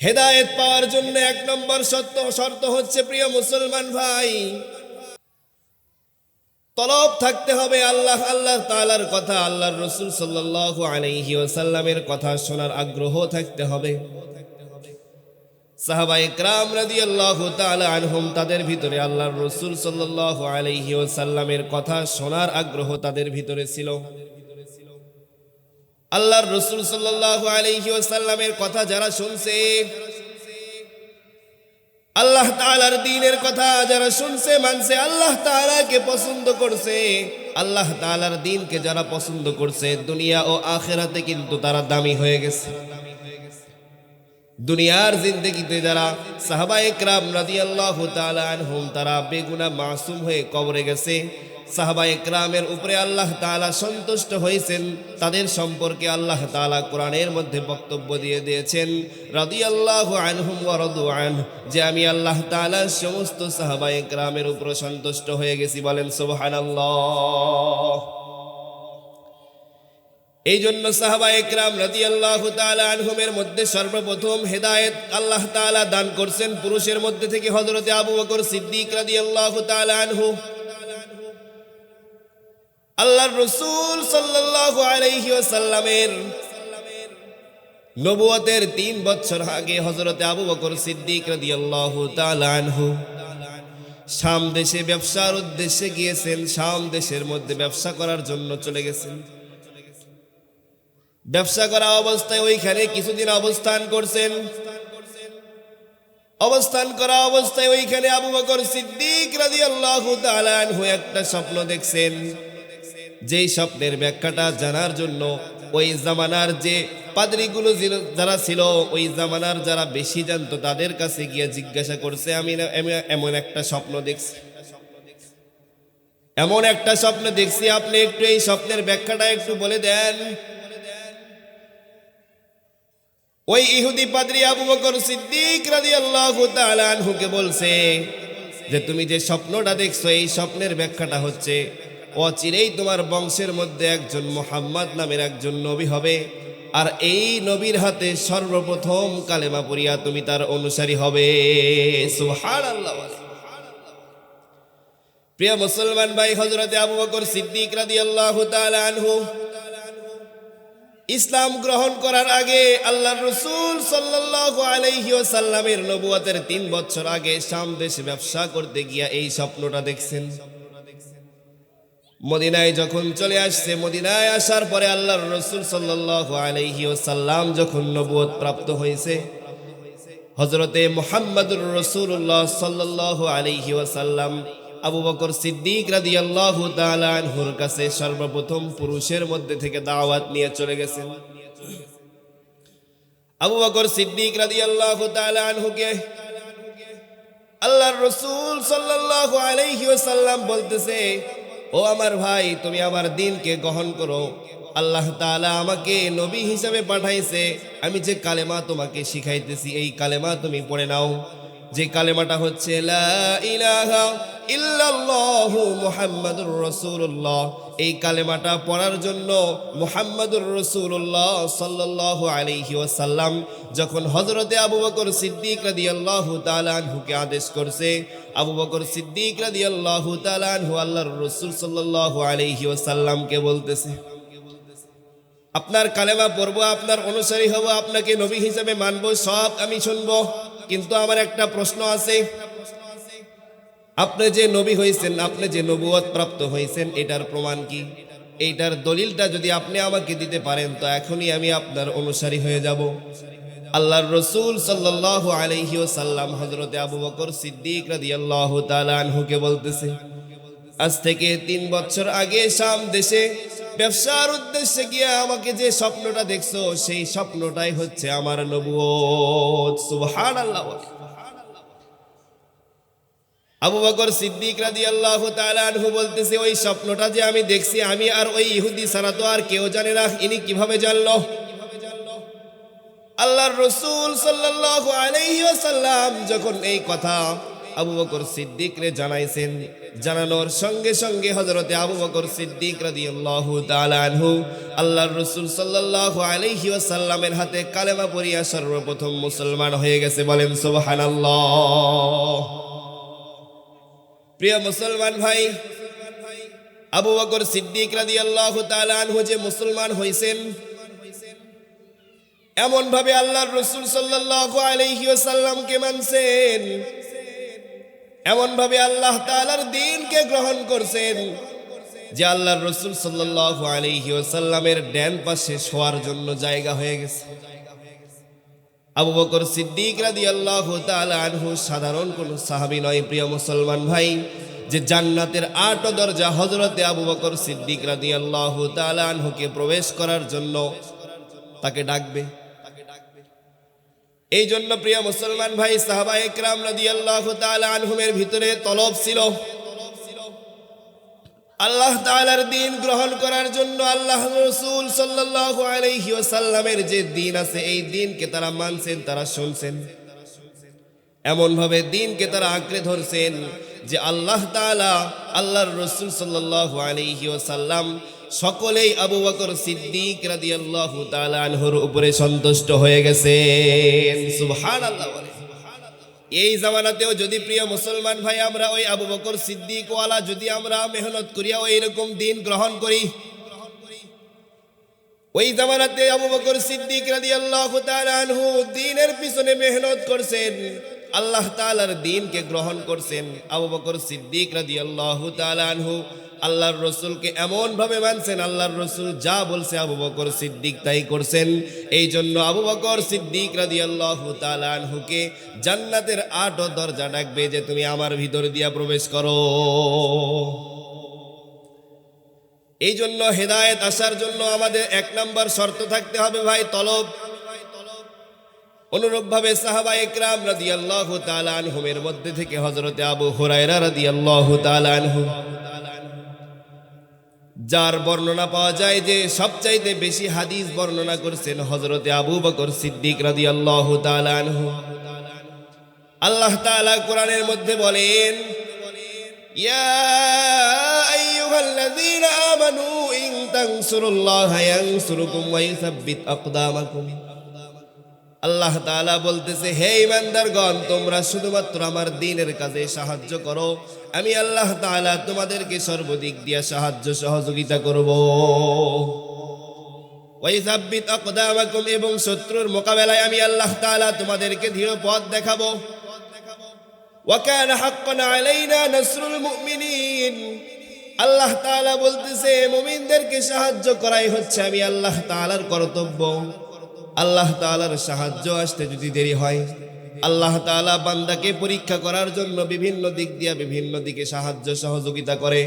হেদায়েত পাওয়ার জন্য এক নম্বর শর্ত হচ্ছে, প্রিয় মুসলমান ভাই, তলব থাকতে হবে আল্লাহ তাআলার কথা, আল্লাহর রাসূল সাল্লাল্লাহু আলাইহি ওয়াসাল্লামের কথা শোনার আগ্রহ থাকতে হবে। সাহাবায়ে কেরাম রাদিয়াল্লাহু তাআলা আনহুম, তাদের ভিতরে আল্লাহর রাসূল সাল্লাল্লাহু আলাইহি ওয়াসাল্লামের কথা শোনার আগ্রহ তাদের ভিতরে ছিল। আল্লাহর রাসূল সাল্লাল্লাহু আলাইহি ওয়াসাল্লামের কথা যারা শুনছে, আল্লাহ তাআলার দ্বীনের কথা যারা শুনছে, মানছে, আল্লাহ তাআলাকে পছন্দ করছে, আল্লাহ তাআলার দ্বীনকে যারা পছন্দ করছে, দুনিয়া ও আখিরাতে কিন্তু তারা দামি হয়ে গেছে। দুনিয়ার জিন্দেগিতে যারা সাহাবায়ে কেরাম রাদিয়াল্লাহু তাআলা আনহুম, তারা বেগুনাহ মাসুম হয়ে কবরে গেছে, সাহাবায়ে কেরামের উপরে আল্লাহ তাআলা সন্তুষ্ট হয়েছেন, তাদের সম্পর্কে আল্লাহ তাআলা কোরআনের মধ্যে বক্তব্য দিয়ে দিয়েছেন, রাদিয়াল্লাহু আনহুম ওয়া রাদু আনহু, যে আমি আল্লাহ তাআলা সমস্ত সাহাবায়ে কেরামের উপর সন্তুষ্ট হয়ে গেছি। বলেন সুবহানাল্লাহ। এই জন্য সাহাবায়ে কেরাম রাদিয়াল্লাহু তাআলা আনহুমের মধ্যে সর্বপ্রথম হেদায়েত আল্লাহ তাআলা দান করছেন পুরুষের মধ্যে থেকে হযরতে আবু বকর সিদ্দিক রাদিয়াল্লাহু তাআলা আনহু। আল্লাহর রাসূল সাল্লাল্লাহু আলাইহি ওয়াসাল্লামের নবুয়তের 3 বছর আগে হযরতে আবু বকর সিদ্দিক রাদিয়াল্লাহু তাআলা আনহু শাম দেশে ব্যবসার উদ্দেশ্যে গিয়েছেন। শাম দেশের মধ্যে ব্যবসা করার জন্য চলে গেছেন। ব্যবসা করা অবস্থায় ওইখানে কিছুদিন অবস্থান করছেন। অবস্থান করা অবস্থায় ওইখানে আবু বকর সিদ্দিক রাদিয়াল্লাহু তাআলা আনহু একটা স্বপ্ন দেখছেন। যেই স্বপ্নের ব্যাখ্যাটা জানার জন্য ওই জামানার যে পাদ্রীগুলো যারা ছিল, ওই জামানার যারা বেশি জানতো, তাদের কাছে গিয়ে জিজ্ঞাসা করছে, আমি এমন একটা স্বপ্ন দেখছি, এমন একটা স্বপ্ন দেখছি, আপনি একটু এই স্বপ্নের ব্যাখ্যাটা একটু বলে দেন। ওই ইহুদি পাদ্রী আবু বকর সিদ্দিক রাদিয়াল্লাহু তাআলা আনহুকে বলছে যে, তুমি যে স্বপ্নটা দেখছো, এই স্বপ্নের ব্যাখ্যাটা হচ্ছে, অচিরেই তোমার বংশের মধ্যে একজন মুহাম্মদ নামের একজন নবী হবে, আর এই নবীর হাতে সর্বপ্রথম কালেমা পড়িয়া তুমি তার অনুসারী হবে। সুবহানাল্লাহ। প্রিয় মুসলমান ভাই, হযরতে আবু বকর সিদ্দিক রাদিয়াল্লাহু তাআলা আনহু ইসলাম গ্রহণ করার আগে আল্লাহর রাসূল সাল্লাল্লাহু আলাইহি ওয়াসাল্লামের নবুয়তের 3 বছর আগে শাম দেশে ব্যবসা করতে গিয়া এই স্বপ্নটা দেখছেন। মদিনায় যখন চলে আসছে, মদিনায় আসার পরে আল্লাহর রাসূল সাল্লাল্লাহু আলাইহি ওয়াসাল্লাম যখন নবুয়ত প্রাপ্ত হয়েছে, হযরতে মুহাম্মদুর রাসূলুল্লাহ সাল্লাল্লাহু আলাইহি ওয়াসাল্লাম আবু বকর সিদ্দিক রাদিয়াল্লাহু তাআলা আনহুর কাছে সর্বপ্রথম পুরুষের মধ্যে থেকে দাওয়াত নিয়ে চলে গেছেন। আবু বকর সিদ্দিক রাদিয়াল্লাহু তাআলা আনহুকে আল্লাহর রাসূল সাল্লাল্লাহু আলাইহি ওয়াসাল্লাম বলতেছে, ও আমার ভাই, তুমি আমার দ্বীনকে গ্রহণ করো। আল্লাহ তাআলা আমাকে নবী হিসেবে পাঠাইছে, আমি যে কালেমা তোমাকে শিখাইতেছি, এই কালেমা তুমি পড়ে নাও। যে কালেমাটা হচ্ছে লা ইলাহা ইল্লাল্লাহু মুহাম্মাদুর রাসূলুল্লাহ। এই কালেমাটা পড়ার জন্য মুহাম্মাদুর রাসূলুল্লাহ সাল্লাল্লাহু আলাইহি ওয়াসাল্লাম যখন হযরতে আবু বকর সিদ্দিক রাদিয়াল্লাহু তাআলা আনহুকে আদেশ করছে, আবু বকর সিদ্দিক রাদিয়াল্লাহু তাআলা আনহু আল্লাহর রাসূল সাল্লাল্লাহু আলাইহি ওয়াসাল্লামকে বলতেছে, আপনার কালেমা পড়বো, আপনার অনুসারী হব, আপনাকে নবী হিসেবে মানবো, সব আমি শুনবো, কিন্তু আমার একটা প্রশ্ন আছে। আপনি যে নবী হয়েছেন, আপনি যে নবুয়ত প্রাপ্ত হয়েছেন, এটার প্রমাণ কি? এইটার দলিলটা যদি আপনি আমাকে দিতে পারেন, তো এখনই আমি আপনার অনুসারী হয়ে যাব। আল্লাহর রাসূল সাল্লাল্লাহু আলাইহি ওয়াসাল্লাম হযরতে আবু বকর সিদ্দিক রাদিয়াল্লাহু তাআলা আনহুকে বলতেছে, আজ থেকে 3 বছর আগে শাম দেশে ব্যবসার উদ্দেশ্যে গিয়ে আমাকে যে স্বপ্নটা দেখছো, সেই স্বপ্নটাই হচ্ছে আমার নবুয়ত। সুবহানাল্লাহ। আবু বকর সিদ্দিক রাদিয়াল্লাহু তাআলা আনহু বলতেছে, ওই স্বপ্নটা যে আমি দেখছি, আমি আর ওই ইহুদি ছাড়া তো আর কেউ জানে না। ইনি কিভাবে জানলো? আল্লাহর রাসূল সাল্লাল্লাহু আলাইহি ওয়াসাল্লাম যখন এই কথা আবু বকর সিদ্দিকরে জানাইছেন, জানানোর সঙ্গে সঙ্গে হযরতে আবু বকর সিদ্দিক রাদিয়াল্লাহু তাআলা আনহু আল্লাহর রাসূল সাল্লাল্লাহু আলাইহি ওয়াসাল্লামের হাতে কালেমা পড়িয়া সর্বপ্রথম মুসলমান হয়ে গেছে। বলেন সুবহানাল্লাহ। প্রিয় মুসলমান ভাই, আবু বকর সিদ্দিক রাদিয়াল্লাহু তাআলা আনহু যে মুসলমান হইছেন, এমন ভাবে আল্লাহর রাসূল সাল্লাল্লাহু আলাইহি ওয়াসাল্লামকে মানছেন, এমন ভাবে আল্লাহ তাআলার দ্বীনকে গ্রহণ করছেন যে আল্লাহর রাসূল সাল্লাল্লাহু আলাইহি ওয়াসাল্লামের ডান পাশে শোয়ার জন্য জায়গা হয়ে গেছে। আবু বকর সিদ্দিক রাদিয়াল্লাহু তাআলা আনহু সাধারণ কোন সাহাবী নয়। প্রিয় মুসলমান ভাই, যে জান্নাতের ৮ দরজা হযরতে আবু বকর সিদ্দিক রাদিয়াল্লাহু তাআলা আনহুকে প্রবেশ করার জন্য তাকে ডাকবে। এই জন্য প্রিয় মুসলমান ভাই, সাহাবায়ে কেরাম রাদিয়াল্লাহু তাআলা আনহুমের ভিতরে তলব ছিল আল্লাহ তাআলার দ্বীন গ্রহণ করার জন্য। আল্লাহর রাসূল সাল্লাল্লাহু আলাইহি ওয়াসাল্লামের যে দ্বীন আছে, এই দ্বীনকে তারা মানছেন, তারা শুনছেন, এমন ভাবে দ্বীনকে তারা আঁকড়ে ধরছেন যে আল্লাহ তাআলা, আল্লাহর রাসূল সাল্লাল্লাহু আলাইহি ওয়াসাল্লাম সকলেই আবু বকর সিদ্দিক রাদিয়াল্লাহু তাআলা আনহুর উপরে সন্তুষ্ট হয়ে গেছেন। সুবহানাল্লাহ। এই জামানাতেও যদি প্রিয় মুসলমান ভাই আমরা ওই আবু বকর সিদ্দিক ওয়ালা যদি আমরা মেহনত করিয়া ওই রকম দ্বীন গ্রহণ করি, ওই জামানাতে আবু বকর সিদ্দিক রাদিয়াল্লাহু তাআলা আনহু দ্বীনের পিছনে মেহনত করছেন, আল্লাহ তাআলার দ্বীনকে গ্রহণ করছেন। আবু বকর সিদ্দিক রাদিয়াল্লাহু তাআলা আনহু আল্লাহর রাসূলকে এমন ভাবে মানছেন, আল্লাহর রাসূল যা বলছে আবু বকর সিদ্দিক তাই করছেন। এই জন্য আবু বকর সিদ্দিক রাদিয়াল্লাহু তাআলা আনহুকে জান্নাতের ৮ দরজা ডাকবে যে তুমি আমার ভিতর দিয়া প্রবেশ করো। এই জন্য হেদায়েত আসার জন্য আমাদের ১ নাম্বার শর্ত থাকতে হবে ভাই, তলব। অনুরূপভাবে সাহাবায়ে কেরাম রাদিয়াল্লাহু তাআলা আনহুমের মধ্যে থেকে হযরতে আবু হুরায়রা রাদিয়াল্লাহু তাআলা আনহু, যার বর্ণনা পাওয়া যায় যে সবচাইতে বেশি হাদিস বর্ণনা করেছেন হযরতে আবু বকর সিদ্দিক রাদিয়াল্লাহু তাআলা আনহু। আল্লাহ তাআলা কোরআনের মধ্যে বলেন, ইয়া আইয়ুহাল্লাযীনা আমানু ইন তানসুরুল্লাহা ইয়ানসুরকুম ওয়া ইউসাব্বিত আকদামাকুম। আল্লাহ তাআলা বলতেছে, হে ঈমানদারগণ, তোমরা শুধুমাত্র আমার দ্বীনের কাজে সাহায্য করো, আমি আল্লাহ তাআলা তোমাদেরকে সর্বদিক দিয়ে সাহায্য সহযোগিতা করব। ওয়া ইউসাব্বিত আকদামাকুম, এবং শত্রুর মোকাবেলায় আমি আল্লাহ তাআলা তোমাদেরকে দৃঢ় পথ দেখাবো। ওয়া কানা হাক্কান আলাইনা নাসরুল মুমিনিন। আল্লাহ তাআলা বলতেছে, মুমিনদেরকে সাহায্য করাই হচ্ছে আমি আল্লাহ তাআলার কর্তব্য। আল্লাহ তাআলার সাহায্য আসতে যদি দেরি হয়, আল্লাহ তাআলা বান্দাকে পরীক্ষা করার জন্য বিভিন্ন দিক দিয়ে বিভিন্ন দিকে সাহায্য সহযোগিতা করে।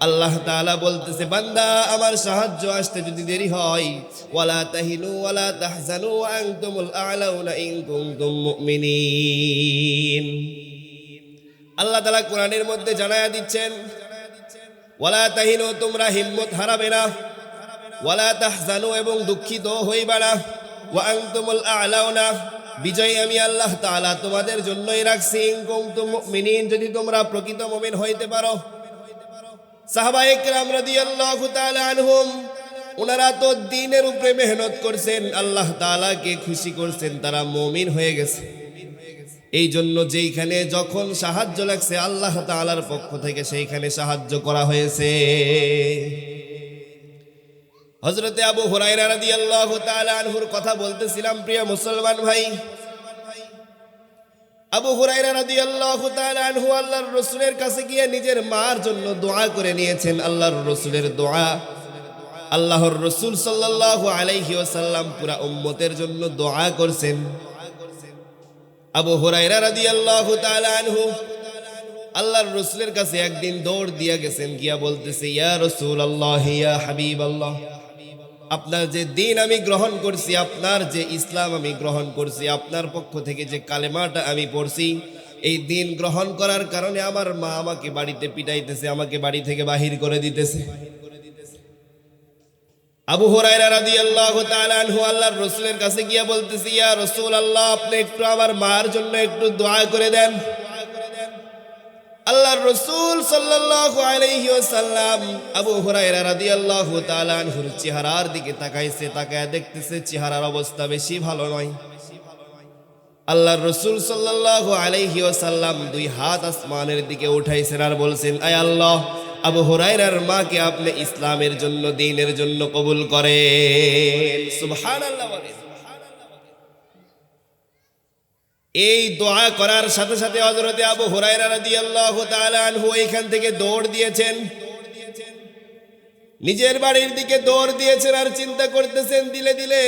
আল্লাহ তাআলা বলতেছে, বান্দা আমার সাহায্য আসতে যদি দেরি হয়, ওয়ালা তাহিনু ওয়ালা তাহজানু ওয়া আনতুমুল আ'লাউনা ইন কুনতুম মুমিনিন। আল্লাহ তাআলা কোরআনের মধ্যে জানায়া দিচ্ছেন, ওয়ালা তাহিনু, তোমরা হিম্মত হারাবে না, ওয়ালা তাহজানু, এবং দুঃখিত হইবা না, ওয়া আনতুমুল আ'লাউনা, বিজয় আমি আল্লাহ তাআলা তোমাদের জন্যই রাখছি, ইন কুনতুম মুমিনিন, যদি তোমরা প্রকৃত মুমিন হইতে পারো। সাহাবায়ে কেরাম রাদিয়াল্লাহু তাআলা আনহুম, ওনারা তো দ্বীনের উপরে মেহনত করছেন, আল্লাহ তাআলাকে খুশি করছেন, তারা মুমিন হয়ে গেছে। এই জন্য যেইখানে যখন সাহায্য লাগছে আল্লাহ তাআলার পক্ষ থেকে সেইখানে সাহায্য করা হয়েছে। হযরতে আবু হুরায়রা রাদিয়াল্লাহু তাআলা আনহুর কথা বলতেছিলাম। প্রিয় মুসলমান ভাই, আবু হুরায়রা রাদিয়াল্লাহু তাআলা আনহু আল্লাহর রাসূলের কাছে গিয়ে নিজের মার জন্য দোয়া করে নিয়েছেন। আল্লাহর রাসূলের দোয়া, আল্লাহর রাসূল সাল্লাল্লাহু আলাইহি ওয়াসাল্লাম পুরা উম্মতের জন্য দোয়া করছেন। আবু হুরায়রা রাদিয়াল্লাহু তাআলা আনহু আল্লাহর রাসূলের কাছে একদিন দৌড় দিয়া গেছেন, গিয়া বলতেছে, ইয়া রাসূলুল্লাহ, ইয়া হাবিবাল্লাহ, আপনার যে দ্বীন আমি গ্রহণ করছি, আপনার যে ইসলাম আমি গ্রহণ করছি, আপনার পক্ষ থেকে যে কালেমাটা আমি পড়ছি, এই দ্বীন গ্রহণ করার কারণে আমার মা আমাকে বাড়িতে পিটাইতেছে, আমাকে বাড়ি থেকে বাহির করে দিতেছে। আবু হুরায়রা রাদিয়াল্লাহু তাআলা আনহু আল্লাহর রাসূলের কাছে গিয়া বলতেছে, ইয়া রাসূলুল্লাহ, আপনি একটু আমার মার জন্য একটু দোয়া করে দেন। আল্লাহর রাসূল সাল্লাল্লাহু আলাইহি ওয়াসাল্লাম আবু হুরায়রা রাদিয়াল্লাহু তাআলা আনহুর চেহারার দিকে তাকাইছে, তাকায় দেখতেছে চেহারার অবস্থা বেশি ভালো নয়। আল্লাহর রাসূল সাল্লাল্লাহু আলাইহি ওয়াসাল্লাম দুই হাত আসমানের দিকে উঠাইছেন আর বলছেন, আয় আল্লাহ, আবু হুরায়রার মাকে আপনি ইসলামের জন্য, দ্বীনের জন্য কবুল করেন। সুবহানাল্লাহ বলেন। এই দোয়া করার সাথে সাথে হযরতে আবু হুরায়রা রাদিয়াল্লাহু তাআলা আনহু এখান থেকে দৌড় দিয়েছেন, নিজের বাড়ির দিকে দৌড় দিয়েছেন আর চিন্তা করতেছেন দিলে দিলে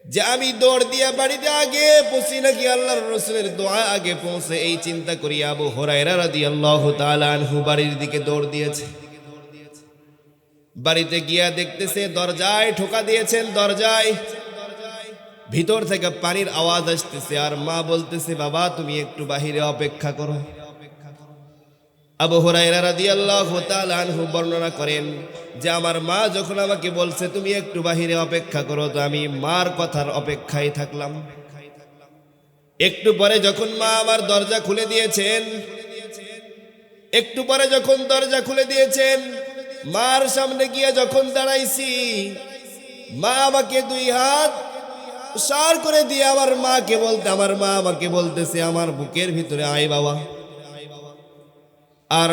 যে আমি দৌড় দিয়া বাড়িতে আগে পৌঁছি নাকি আল্লাহর রাসূলের দোয়া আগে পৌঁছে। এই চিন্তা করি আবু হুরায়রা রাদিয়াল্লাহু তাআলা আনহু বাড়ির দিকে দৌড় দিয়েছে। বাড়িতে গিয়া দেখতেছে দরজায় ঠোকা দিয়েছেন, দরজায় ভিতর থেকে পানির আওয়াজ আসতেছে আর মা বলতেছে, বাবা তুমি একটু বাহিরে অপেক্ষা করো। আবু হুরায়রা রাদিয়াল্লাহু তাআলা আনহু বর্ণনা করেন যে আমার মা যখন আমাকে বলছে তুমি একটু বাহিরে অপেক্ষা করো, তো আমি মার কথার অপেক্ষায় থাকলাম। একটু পরে যখন মা আমার দরজা খুলে দিয়েছেন, একটু পরে যখন দরজা খুলে দিয়েছেন, মার সামনে গিয়ে যখন দাঁড়াইছি, মা আমাকে দুই হাত সার করে দিয়ে আমার মা আমাকে বলতেছে আমার বুকের ভিতরে, আয় বাবা। আর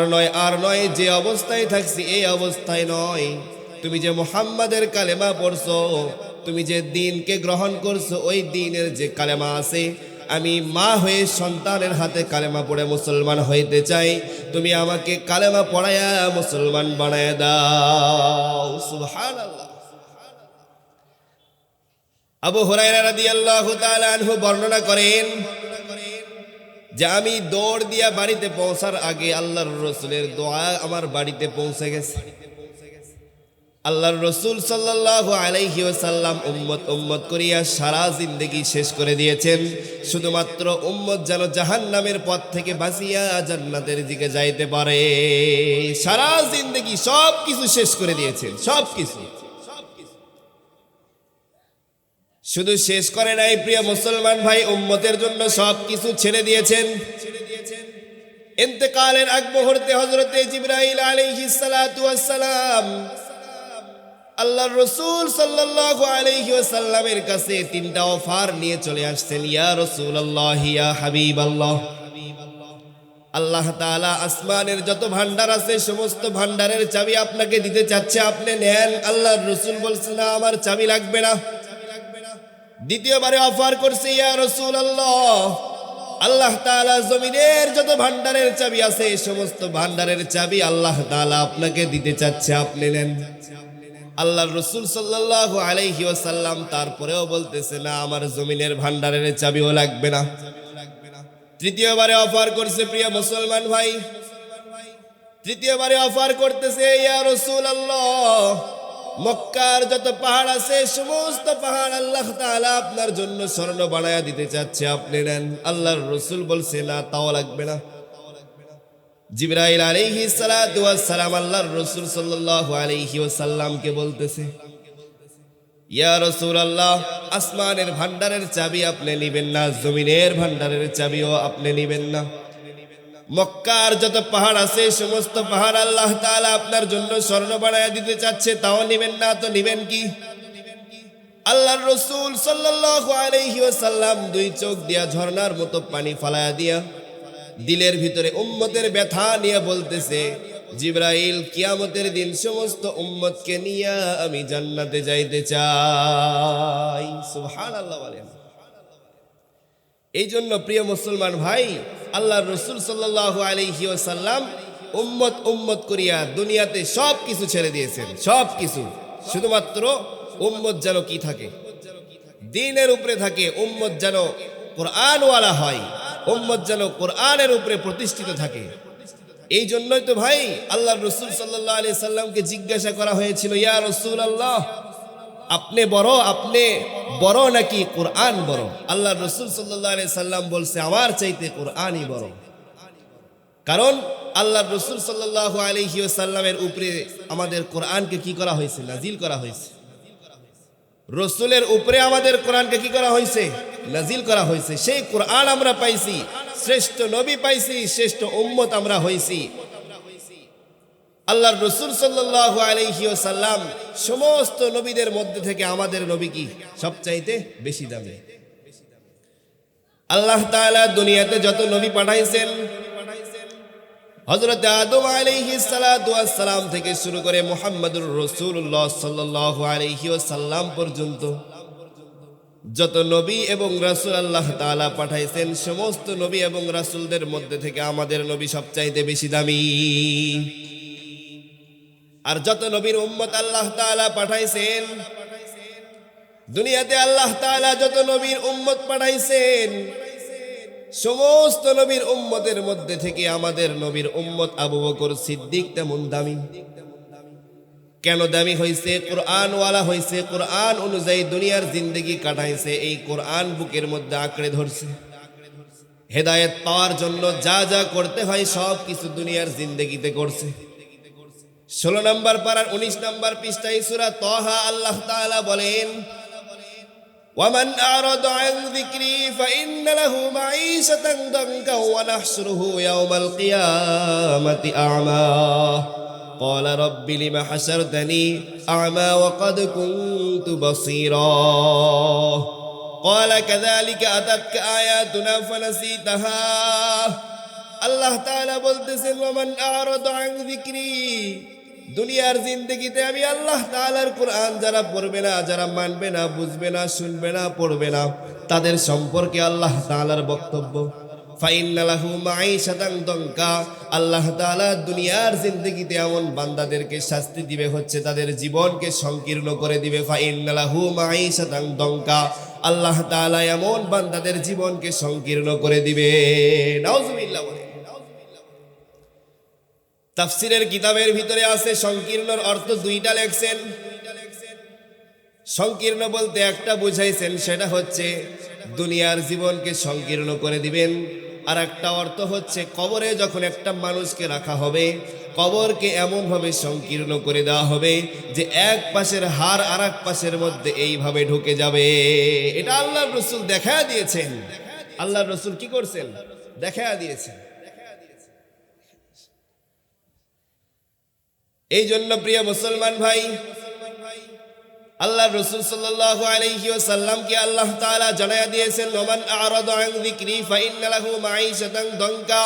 নয়, যে অবস্থায় থাকছি এই অবস্থায় নয়, তুমি যে মুহাম্মাদের কালেমা পড়ছো, তুমি যে দ্বীনকে গ্রহণ করছো, ওই দ্বীনের যে কালেমা আছে, আমি মা হয়ে সন্তানের হাতে কালেমা পড়ে মুসলমান হইতে চাই, তুমি আমাকে কালেমা পড়ায়া মুসলমান বানায় দাও। সুবহানাল্লাহ। আবু হুরায়রা রাদিয়াল্লাহু তাআলা আনহু বর্ণনা করেন যে আমি দৌড় দিয়া বাড়িতে পৌঁছার আগে আল্লাহর রাসূলের দোয়া আমার বাড়িতে পৌঁছে গেছে। আল্লাহর রাসূল সাল্লাল্লাহু আলাইহি ওয়াসাল্লাম উম্মত করিয়া সারা জিন্দেগি শেষ করে দিয়েছেন, শুধুমাত্র উম্মত যেন জাহান্নামের পথ থেকে বাঁচিয়া জান্নাতের দিকে যাইতে পারে। সারা জিন্দেগি সব কিছু শেষ করে দিয়েছেন, সব কিছু। শুধু শেষ করে নাই প্রিয় মুসলমান ভাই, উম্মতের জন্য সব কিছু ছেড়ে দিয়েছেন। ইন্তেকালের আগ মুহূর্তে হযরতে জিবরাইল আলাইহিস সালাতু ওয়াস সালাম আল্লাহর রাসূল সাল্লাল্লাহু আলাইহি ওয়াসাল্লামের কাছে তিনটা অফার নিয়ে চলে আসছেন। ইয়া রাসূলুল্লাহ, ইয়া হাবিবাল্লাহ, আল্লাহ তাআলা আসমানের যত ভান্ডার আছে সমস্ত ভান্ডারের চাবি আপনাকে দিতে চাচ্ছে, আপনি নেন। আল্লাহর রাসূল বলছেন, না আমার চাবি লাগবে না। দ্বিতীয়বারে অফার করছে, ইয়া রাসূলুল্লাহ, আল্লাহ তাআলা জমিনের যত ভান্ডারের চাবি আছে সমস্ত ভান্ডারের চাবি আল্লাহ তাআলা আপনাকে দিতে চাচ্ছে, আপনি নেন। আল্লাহর রাসূল সাল্লাল্লাহু আলাইহি ওয়াসাল্লাম তারপরেও বলতেছে, না আমার জমিনের ভান্ডারের চাবিও লাগবে না। তৃতীয়বারে অফার করছে প্রিয় মুসলমান ভাই, তৃতীয়বারে অফার করতেছে, ইয়া রাসূলুল্লাহ, মক্কার যত পাহাড় আছে সমস্ত পাহাড় আল্লাহ তাআলা আপনার জন্য স্বর্ণ বানায়া দিতে চাচ্ছে, আপনি নেন। আল্লাহর রাসূল বলছে, না তাও লাগবে না। জিবরাইল আলাইহিস সালাতু ওয়াস সালাম আল্লাহর রাসূল সাল্লাল্লাহু আলাইহি ওয়াসাল্লামকে বলতেছে, ইয়া রাসূলুল্লাহ, আসমানের ভান্ডারের চাবি আপনি নেবেন না, জমিনের ভান্ডারের চাবিও আপনি নেবেন না। মক্কার যত পাহাড় আছে সমস্ত পাহাড় আল্লাহ তাআলা আপনার জন্য স্বর্ণ বানায়া দিতে চাচ্ছে, তাও নেবেন না, তো নেবেন কি? আল্লাহর রাসূল সাল্লাল্লাহু আলাইহি ওয়াসাল্লাম দুই চোখ দিয়া ঝর্ণার মতো পানি ফালায়া দিয়া দিলের ভিতরে উম্মতের ব্যথা নিয়ে বলতেছে, জিবরাইল, কিয়ামতের দিন সমস্ত উম্মতকে নিয়ে আমি জান্নাতে যাইতে চাই। সুবহানাল্লাহ বলেন। এই জন্য প্রিয় মুসলমান ভাই, আল্লাহর রাসূল সাল্লাল্লাহু আলাইহি ওয়াসাল্লাম উম্মত করিয়া দুনিয়াতে সব কিছু ছেড়ে দিয়েছেন, সব কিছু। শুধুমাত্র উম্মত যেন কি থাকে, দ্বীনের উপরে থাকে, উম্মত যেন কোরআনওয়ালা হয়, উম্মত যেন কোরআনের উপরে প্রতিষ্ঠিত থাকে। এই জন্যই তো ভাই আল্লাহর রাসূল সাল্লাল্লাহু আলাইহি সাল্লামকে জিজ্ঞাসা করা হয়েছিল, ইয়া রাসূলুল্লাহ, আপনি বড় নাকি কোরআন বড়? আল্লাহর রাসূল সাল্লাল্লাহু আলাইহি সাল্লাম বলছে, আমার চাইতে কোরআনই বড়। কারণ আল্লাহর রাসূল সাল্লাল্লাহু আলাইহি ওয়াসাল্লামের উপরে আমাদের কোরআনকে কি করা হয়েছে? নাজিল করা হয়েছে। রাসূলের উপরে আমাদের কোরআনকে কি করা হয়েছে? নাজিল করা হয়েছে। সেই কোরআন আমরা পাইছি শ্রেষ্ঠ নবী পাইছি, শ্রেষ্ঠ উম্মত আমরা হইছি। আল্লাহর রাসূল সাল্লাল্লাহু আলাইহি ওয়াসাল্লাম সমস্ত নবীদের মধ্যে থেকে আমাদের নবী কি সবচাইতে বেশি দামি। আল্লাহ তাআলা দুনিয়াতে যত নবী পাঠাইছেন, হযরত আদম আলাইহিস সালাতু ওয়াস সালাম থেকে শুরু করে মুহাম্মদুর রাসূলুল্লাহ সাল্লাল্লাহু আলাইহি ওয়াসাল্লাম পর্যন্ত যত নবী এবং রাসূল আল্লাহ তাআলা পাঠাইছেন, সমস্ত নবী এবং রাসূলদের মধ্যে থেকে আমাদের নবী সবচাইতে বেশি দামি। আর যত নবীর উম্মত আল্লাহ তাআলা পাঠাইছেন, দুনিয়াতে আল্লাহ তাআলা যত নবীর উম্মত পাঠাইছেন, সমস্ত নবীর উম্মতের মধ্যে থেকে আমাদের নবীর উম্মত আবু বকর সিদ্দিক তেমন দামি। কেন দামি হইছে? কোরআন ওয়ালা হইছে, কোরআন অনুযায়ী দুনিয়ার জিন্দেগি কাটাইছে, এই কোরআন বুকের মধ্যে আঁকড়ে ধরছে। হেদায়েত পাওয়ার জন্য যা যা করতে হয় সব কিছু দুনিয়ার জিন্দেগিতে করছে। 16 নম্বর পারার 19 নম্বর পৃষ্ঠায় সূরা তাহা আল্লাহ তাআলা বলেন, ومن أعرض عن ذكري فإن له معيشة ضنكا ونحشره يوم القيامة أعمى قال رب لم حشرتني أعمى وقد كنت بصيرا قال كذلك أتتك آياتنا فنسيتها। আল্লাহ তাআলা বলতেছেন, ওমান আ'রাদা আন যিকরি, দুনিয়ার জিন্দেগিতে আমি আল্লাহ তাআলার কোরআন যারা পড়বে না, যারা মানবে না, বুঝবে না, শুনবে না, পড়বে না, তাদের সম্পর্কে আল্লাহ তাআলার বক্তব্য, ফাইন্না লাহু মাঈশাতান দনকা, আল্লাহ তাআলা দুনিয়ার জিন্দেগিতে এমন বান্দাদেরকে শাস্তি দিবে, হচ্ছে তাদের জীবনকে সংকীর্ণ করে দিবে। ফাইন্না লাহু মাঈশাতান দনকা, আল্লাহ তাআলা এমন বান্দাদের জীবনকে সংকীর্ণ করে দিবে। নাউজুবিল্লাহ। তাফসীরের কিতাবের ভিতরে আছে সংকীর্ণর অর্থ দুইটা লেখছেন। সংকীর্ণ বলতে একটা বুঝাইছেন, সেটা হচ্ছে দুনিয়ার জীবনকে সংকীর্ণ করে দিবেন। আর একটা অর্থ হচ্ছে কবরে যখন একটা মানুষকে রাখা হবে, কবরকে এমনভাবে সংকীর্ণ করে দেওয়া হবে যে এক পাশের হাড় আর এক পাশের মধ্যে এইভাবে ঢুকে যাবে। এটা আল্লাহর রাসূল দেখায়া দিয়েছেন। আল্লাহর রাসূল কি করছেন? দেখায়া দিয়েছেন। এই জন্য প্রিয় মুসলমান ভাই, আল্লাহর রাসূল সাল্লাল্লাহু আলাইহি ওয়াসাল্লামকে আল্লাহ তাআলা জানায়া দিয়েছেন, ওমান আ'রাদা আন যিকরি ফাইন্না লাহু মাঈশাতান দনকা।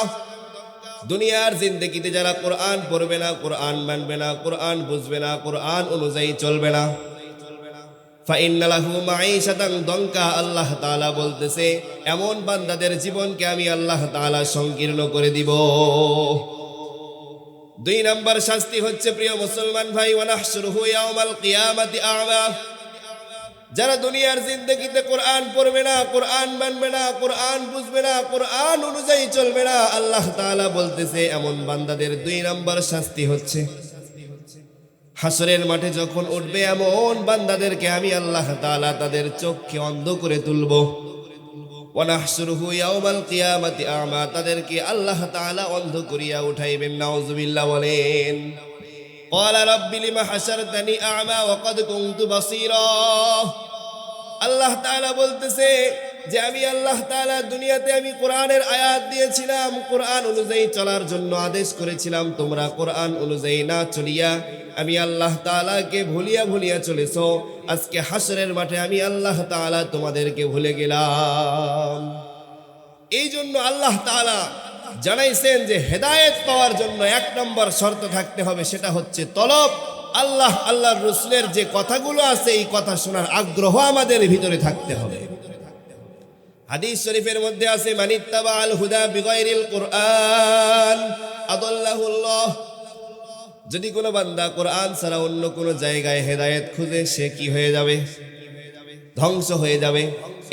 দুনিয়ার জিন্দেগিতে যারা কোরআন পড়বে না, কোরআন মানবে না, কোরআন বুঝবে না, কোরআন অনুযায়ী চলবে না, ফাইন্না লাহু মাঈশাতান দনকা, আল্লাহ তাআলা বলতেছে এমন বান্দাদের জীবনকে আমি আল্লাহ তাআলা সংকীর্ণ করে দিব। 2 নম্বর শাস্তি হচ্ছে প্রিয় মুসলমান ভাই, ওয়ানাহশুরুহু ইয়াউমাল কিয়ামাতি আ'মা, যারা দুনিয়ার জিন্দেগিতে কোরআন পড়বে না, কোরআন মানবে না, কোরআন বুঝবে না, কোরআন অনুযায়ী চলবে না, আল্লাহ তাআলা বলতেছে এমন বান্দাদের 2 নম্বর শাস্তি হচ্ছে হাসরের মাঠে যখন উঠবে, এমন বান্দাদেরকে আমি আল্লাহ তাআলা তাদের চোখকে অন্ধ করে তুলব। ওয়ানাহশুরুহু ইয়াউমাল কিয়ামাতি আ'মা, তাদেরকে আল্লাহ তাআলা অন্ধ করিয়া উঠাইবেন। নাউজুবিল্লাহ বলেন। ক্বালা রাব্বি লিমা হাশারতানি আ'মা ওয়া ক্বাদ কুনতু বাসীরা, আল্লাহ তাআলা বলতেছে যে আমি আল্লাহ তাআলা দুনিয়াতে আমি কোরআনের আয়াত দিয়েছিলাম, কোরআন অনুযায়ী চলার জন্য আদেশ করেছিলাম, তোমরা কোরআন অনুযায়ী না চলিয়া আমি আল্লাহ তাআলাকে ভুলিয়া ভুলিয়া চলেছো। আজকে হাসরের মাঠে আমি আল্লাহ তাআলা তোমাদেরকে ভুলে গেলাম। এই জন্য আল্লাহ তাআলা জানাইছেন যে হেদায়েত পাওয়ার জন্য 1 নম্বর শর্ত থাকতে হবে, সেটা হচ্ছে তলব। আল্লাহ আল্লাহর রাসূলের যে কথাগুলো আছে এই কথা শোনার আগ্রহ আমাদের ভিতরে থাকতে হবে। হাদিস শরীফের মধ্যে আছে, মানিত্তাবা আল হুদা বিগাইরিল কুরআন আদাল্লাহুল্লাহ, যদি কোনো বান্দা কোরআন ছাড়া অন্য কোনো জায়গায় হেদায়েত খুঁজে, সে কি হয়ে যাবে? ধ্বংস হয়ে যাবে।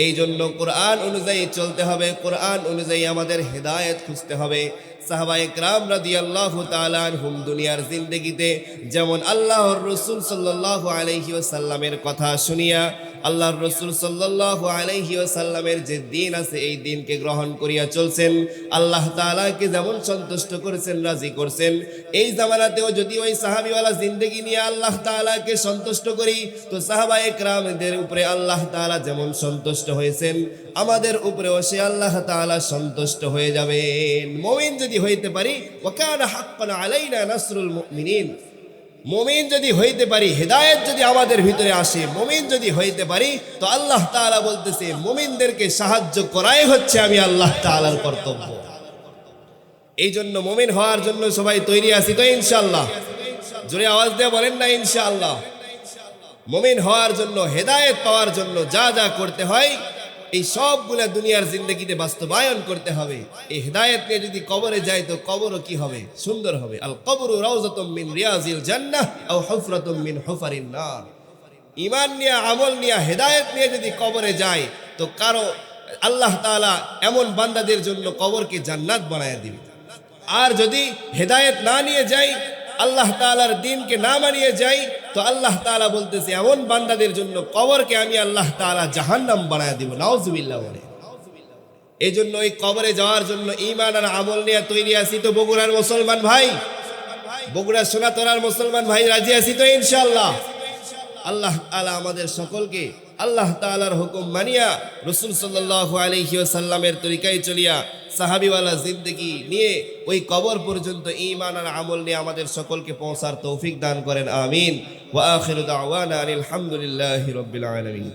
এই জন্য কোরআন অনুযায়ী চলতে হবে, কোরআন অনুযায়ী আমাদের হেদায়েত খুঁজতে হবে। সাহাবায়ে কেরাম রাদিয়াল্লাহু তাআলা আনহুম দুনিয়ার জিন্দেগিতে যেমন আল্লাহর রাসূল সাল্লাল্লাহু আলাইহি ওয়াসাল্লামের কথা শুনিয়া আল্লাহর রাসূল সাল্লাল্লাহু আলাইহি ওয়াসাল্লামের যে দিন আছে এই দিনকে গ্রহণ করিয়া চলছেন, আল্লাহ তাআলাকে যেমন সন্তুষ্ট করেছেন, রাজি করছেন, এই জামানাতেও যদি ওই সাহাবীওয়ালা জিন্দেগি নিয়ে আল্লাহ তাআলাকে সন্তুষ্ট করি, তো সাহাবায়ে কেরামদের উপরে আল্লাহ তাআলা যেমন সন্তুষ্ট হয়েছেন, আমাদের উপরেও সে আল্লাহ তাআলা সন্তুষ্ট হয়ে যাবেন। মুমিন যদি হইতে পারি, ওয়া কানা হাক্কান আলাইনা নাসরুল মুমিনিন, মুমিন যদি হইতে পারি, হেদায়েত যদি আমাদের ভিতরে আসে, মুমিন যদি হইতে পারি, তো আল্লাহ তাআলা বলতেছে মুমিনদেরকে সাহায্য করাই হচ্ছে আমি আল্লাহ তাআলার কর্তব্য। এই জন্য মুমিন হওয়ার জন্য সবাই তৈরি আছি তো ইনশাআল্লাহ? জোরে আওয়াজ দিয়ে বলেন না ইনশাআল্লাহ? মুমিন হওয়ার জন্য, হেদায়েত পাওয়ার জন্য যা যা করতে হয় এই সবগুলা দুনিয়ার জিন্দগিতে বাস্তবায়ন করতে হবে। এই হেদায়েত নিয়ে যদি কবরে যায় তো কবরও কি হবে? সুন্দর হবে। আল কবরু রাউযাতুম মিন রিয়াজিল জান্নাহ আও হুফরাতুম মিন হুফারিন নার। ঈমান নিয়ে, আমল নিয়ে, হেদায়েত নিয়ে যদি কবরে যায় তো কারো আল্লাহ তাআলা এমন বান্দাদের জন্য কবরকে জান্নাত বানায় দিবে। আর যদি হেদায়েত না নিয়ে যাই, আল্লাহ তাআলার দ্বীনকে না মানিয়ে যাই, তো আল্লাহ তাআলা বলতেছে এমন বান্দাদের জন্য কবরকে আমি আল্লাহ তাআলা জাহান্নাম বানায় দিব। নাউজুবিল্লাহ বলে। এই জন্য এই কবরে যাওয়ার জন্য ঈমান আর আমল নিয়ে তৈরি আছি তো বগুড়ার মুসলমান ভাই? বগুড়া সোনাতলার মুসলমান ভাই রাজি আছি তো ইনশাআল্লাহ? আল্লাহ তাআলা আমাদের সকলকে আল্লাহ তাআলার হুকুম মানিয়া, রাসূল সাল্লাল্লাহু আলাইহি ওয়াসাল্লামের তরিকায় চলিয়া, সাহাবীওয়ালা জিন্দেগি নিয়ে ওই কবর পর্যন্ত ঈমান আর আমল নিয়ে আমাদের সকলকে পৌঁছার তৌফিক দান করেন। আমিন। ওয়া আখিরু দাওয়ানা আলহামদুলিল্লাহি রাব্বিল আলামিন।